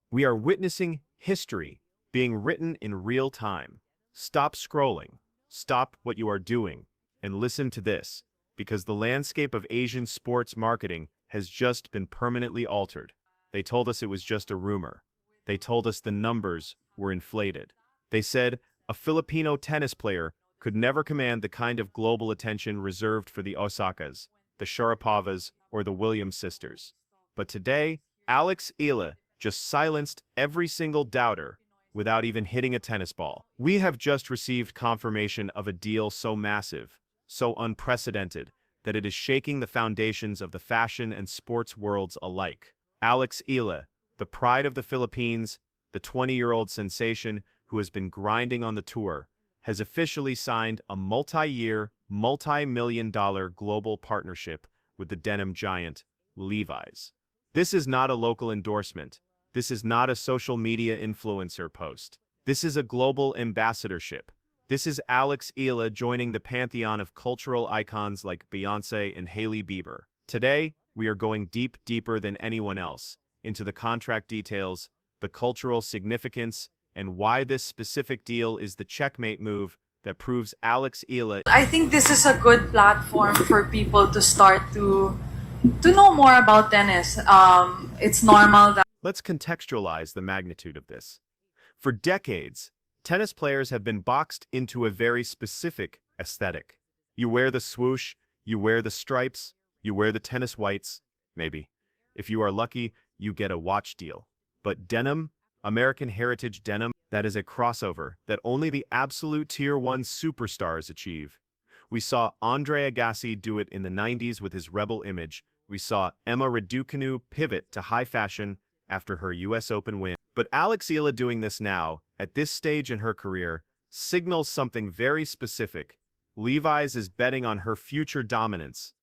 We are witnessing history being written in real time. Stop scrolling, stop what you are doing, and listen to this, because the landscape of Asian sports marketing has just been permanently altered. They told us it was just a rumor. They told us the numbers were inflated. They said a Filipino tennis player could never command the kind of global attention reserved for the Osakas, the Sharapovas, or the Williams sisters. But today, Alex Eala just silenced every single doubter without even hitting a tennis ball. We have just received confirmation of a deal so massive, so unprecedented, that it is shaking the foundations of the fashion and sports worlds alike. Alex Eala, the pride of the Philippines, the 20-year-old sensation who has been grinding on the tour, has officially signed a multi-year, multi-million-dollar global partnership with the denim giant, Levi's. This is not a local endorsement. This is not a social media influencer post. This is a global ambassadorship. This is Alex Eala joining the pantheon of cultural icons like Beyoncé and Hailey Bieber. Today, we are going deeper than anyone else into the contract details, the cultural significance, and why this specific deal is the checkmate move that proves Alex Eala. I think this is a good platform for people to start to know more about tennis. It's normal that Let's contextualize the magnitude of this. For decades, tennis players have been boxed into a very specific aesthetic. You wear the swoosh, you wear the stripes, you wear the tennis whites, maybe. If you are lucky, you get a watch deal. But denim, American heritage denim, that is a crossover that only the absolute Tier 1 superstars achieve. We saw Andre Agassi do it in the 90s with his rebel image. We saw Emma Raducanu pivot to high fashion after her US Open win. But Alex Eala doing this now, at this stage in her career, signals something very specific. Levi's is betting on her future dominance.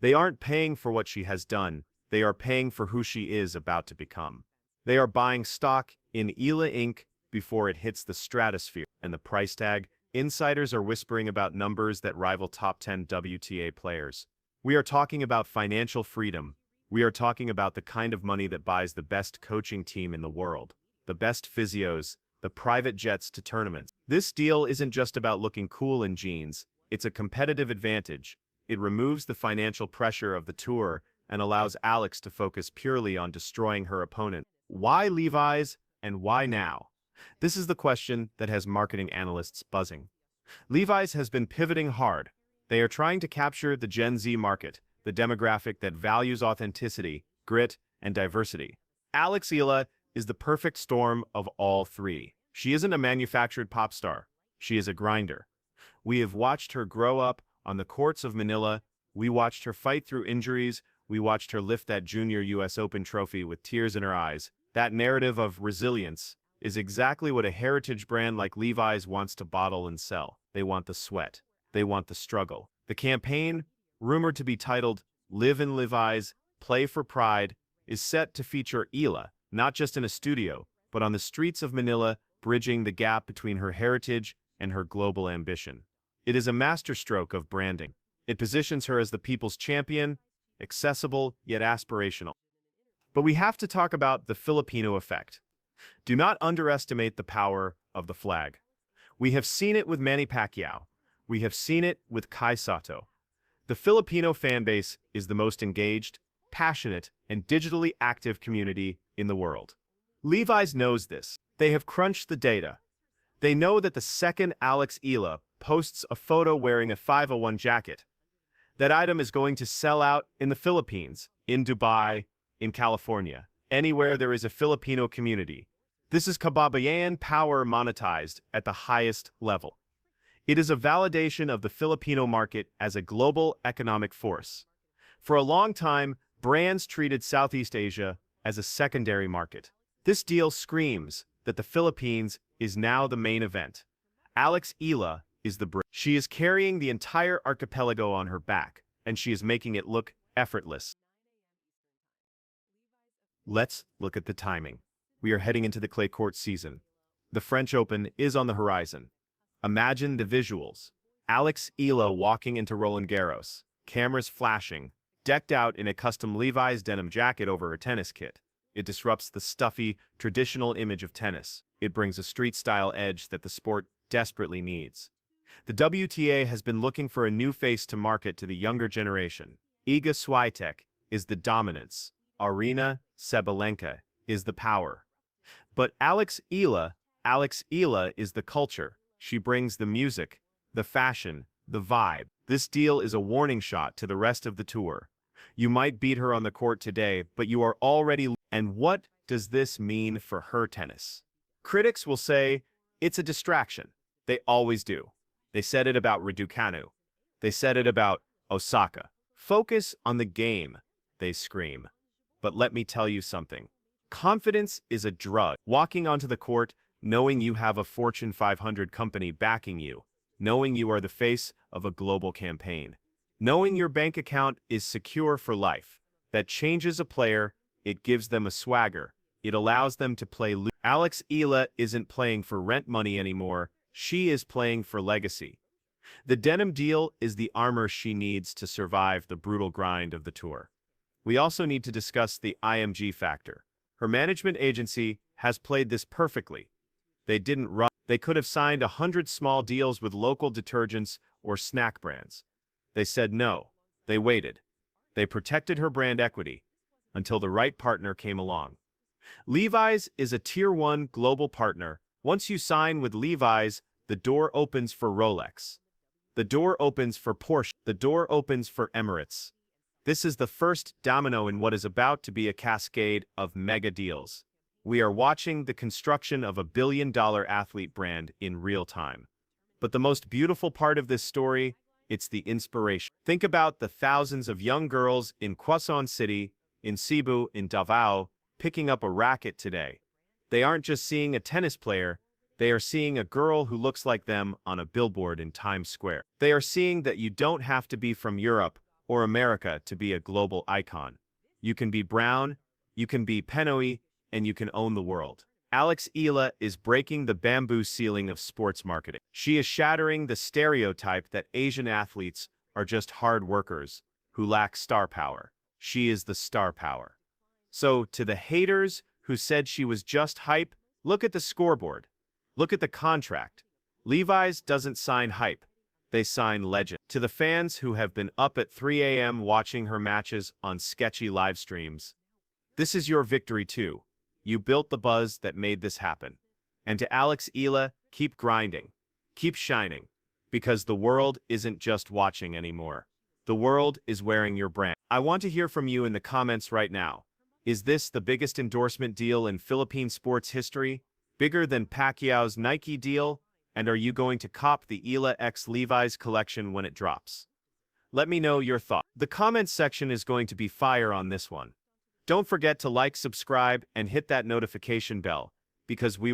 They aren't paying for what she has done, they are paying for who she is about to become. They are buying stock in Eala Inc. before it hits the stratosphere. And the price tag, insiders are whispering about numbers that rival top 10 WTA players. We are talking about financial freedom. We are talking about the kind of money that buys the best coaching team in the world, the best physios, the private jets to tournaments. This deal isn't just about looking cool in jeans, it's a competitive advantage. It removes the financial pressure of the tour and allows Alex to focus purely on destroying her opponent. Why Levi's and why now? This is the question that has marketing analysts buzzing. Levi's has been pivoting hard. They are trying to capture the Gen Z market, the demographic that values authenticity, grit, and diversity. Alex Eala is the perfect storm of all three. She isn't a manufactured pop star. She is a grinder. We have watched her grow up on the courts of Manila. We watched her fight through injuries. We watched her lift that junior US Open trophy with tears in her eyes. That narrative of resilience is exactly what a heritage brand like Levi's wants to bottle and sell. They want the sweat. They want the struggle. The campaign, rumored to be titled Live in Levi's, Play for Pride, is set to feature Eala, not just in a studio, but on the streets of Manila, bridging the gap between her heritage and her global ambition. It is a masterstroke of branding. It positions her as the people's champion, accessible yet aspirational. But we have to talk about the Filipino effect. Do not underestimate the power of the flag. We have seen it with Manny Pacquiao. We have seen it with Kai Sato. The Filipino fan base is the most engaged, passionate, and digitally active community in the world. Levi's knows this. They have crunched the data. They know that the second Alex Eala posts a photo wearing a 501 jacket, that item is going to sell out in the Philippines, in Dubai, in California, anywhere there is a Filipino community. This is kababayan power monetized at the highest level. It is a validation of the Filipino market as a global economic force. For a long time, brands treated Southeast Asia as a secondary market. This deal screams that the Philippines is now the main event. Alex Eala is the bridge. She is carrying the entire archipelago on her back, and she is making it look effortless. Let's look at the timing. We are heading into the clay court season. The French Open is on the horizon. Imagine the visuals. Alex Eala walking into Roland Garros, cameras flashing, decked out in a custom Levi's denim jacket over her tennis kit. It disrupts the stuffy, traditional image of tennis. It brings a street-style edge that the sport desperately needs. The WTA has been looking for a new face to market to the younger generation. Iga Swiatek is the dominance. Arina Sabalenka is the power. But Alex Eala is the culture. She brings the music, the fashion, the vibe. This deal is a warning shot to the rest of the tour. You might beat her on the court today, but you are already... And what does this mean for her tennis? Critics will say, it's a distraction. They always do. They said it about Raducanu. They said it about Osaka. Focus on the game, they scream. But let me tell you something. Confidence is a drug. Walking onto the court, knowing you have a Fortune 500 company backing you, knowing you are the face of a global campaign, knowing your bank account is secure for life, that changes a player, it gives them a swagger, it allows them to play loose. Alex Eala isn't playing for rent money anymore, she is playing for legacy. The denim deal is the armor she needs to survive the brutal grind of the tour. We also need to discuss the IMG factor. Her management agency has played this perfectly. They didn't rush. They could have signed 100 small deals with local detergents or snack brands. They said no. They waited. They protected her brand equity until the right partner came along. Levi's is a Tier 1 global partner. Once you sign with Levi's, the door opens for Rolex. The door opens for Porsche. The door opens for Emirates. This is the first domino in what is about to be a cascade of mega deals. We are watching the construction of a billion-dollar athlete brand in real time. But the most beautiful part of this story, it's the inspiration. Think about the thousands of young girls in Quezon City, in Cebu, in Davao, picking up a racket today. They aren't just seeing a tennis player, they are seeing a girl who looks like them on a billboard in Times Square. They are seeing that you don't have to be from Europe or America to be a global icon. You can be brown, you can be Pinoy, and you can own the world. Alex Eala is breaking the bamboo ceiling of sports marketing. She is shattering the stereotype that Asian athletes are just hard workers who lack star power. She is the star power. So, to the haters who said she was just hype, look at the scoreboard. Look at the contract. Levi's doesn't sign hype. They sign legend. To the fans who have been up at 3 a.m. watching her matches on sketchy live streams, this is your victory too. You built the buzz that made this happen. And to Alex Eala, keep grinding. Keep shining. Because the world isn't just watching anymore. The world is wearing your brand. I want to hear from you in the comments right now. Is this the biggest endorsement deal in Philippine sports history? Bigger than Pacquiao's Nike deal? And are you going to cop the Eala x Levi's collection when it drops? Let me know your thoughts. The comments section is going to be fire on this one. Don't forget to like, subscribe, and hit that notification bell, because we